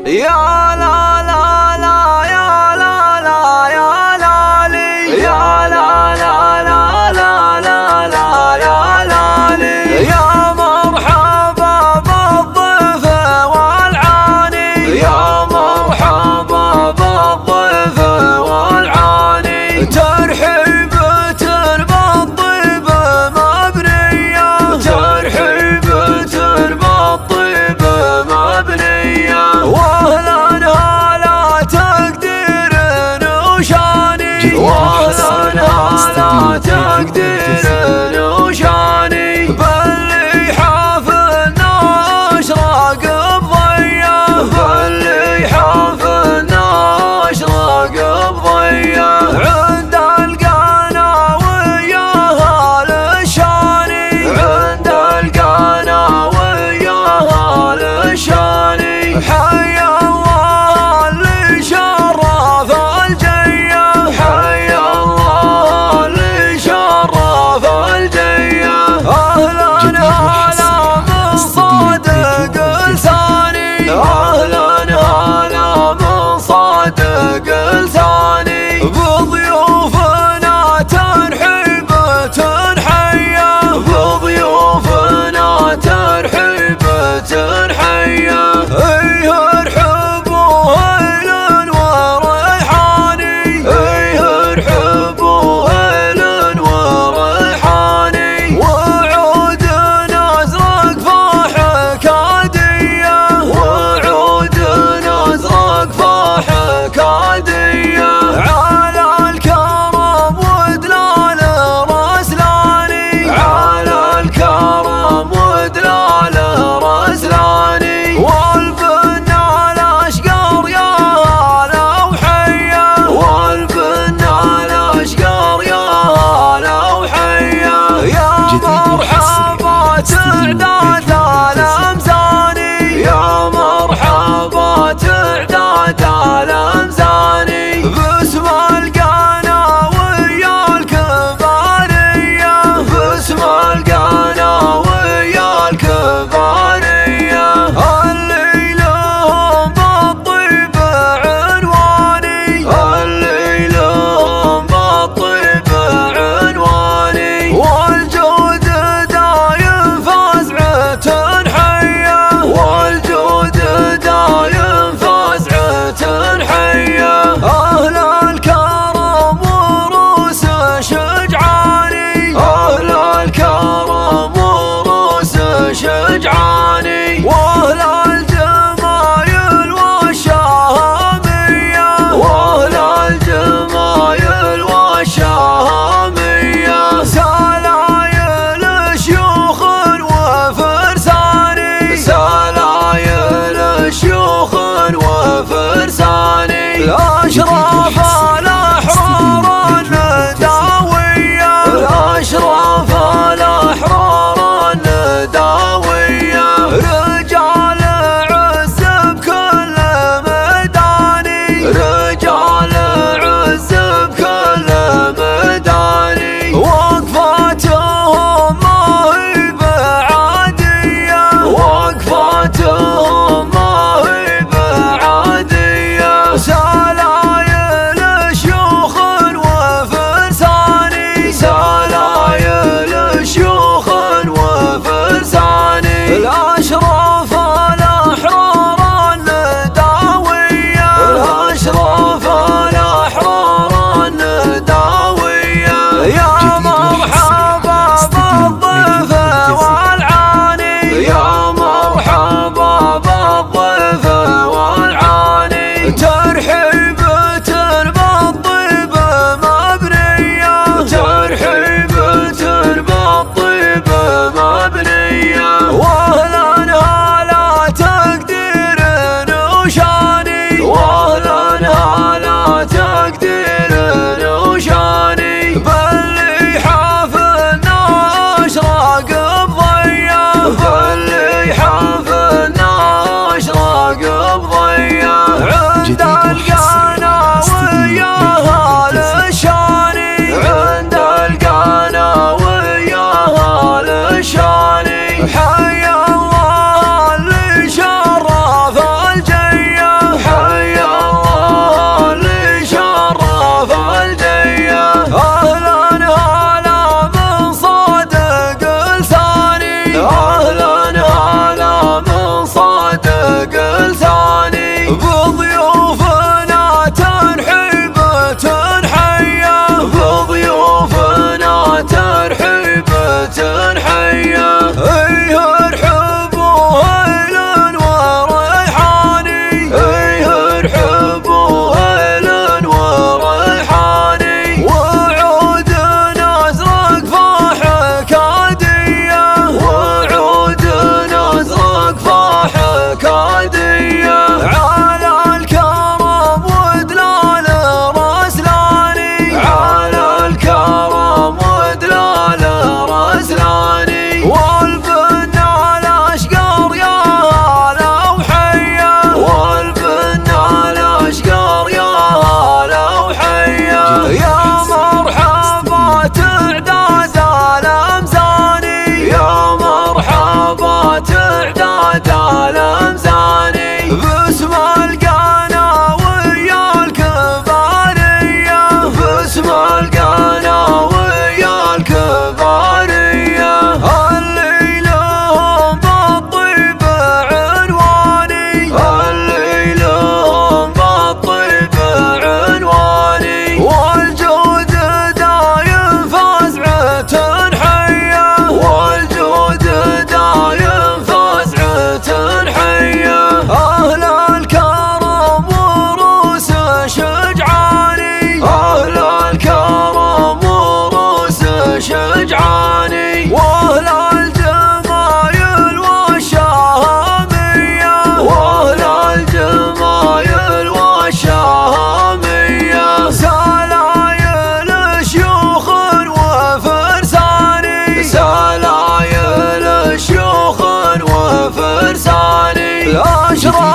يا لا لا لا يا لا لا يا لا لي يا لا لا لا لا لا لا يا لا لي يا مرحبا بالضيف والعاني يا مرحبا بالضيف والعاني ترحيبة بالطيب مبنية ترحيبة بالطيب مبنية واهلا هلا تقدير وشاني واهلا هلا تقدير وشاني باللي حافلنا اشراق بضية باللي حافلنا اشراق بضية عند القناوية هال الشاني عند القناوية هال الشاني حيا الله اللي شرف الجية حيا الله اللي شرف الجية أهلا هلا من صادق لساني أهلا هلا من صادق لساني بضيوفنا ترحيبة حية بضيوفنا ترحيبة حية ايه ارحبوا هيلا وريحاني ايه ارحبوا هيلا وريحاني وعود نزرق فاحك عادية وعود نزرق فاحك عادية الأشراف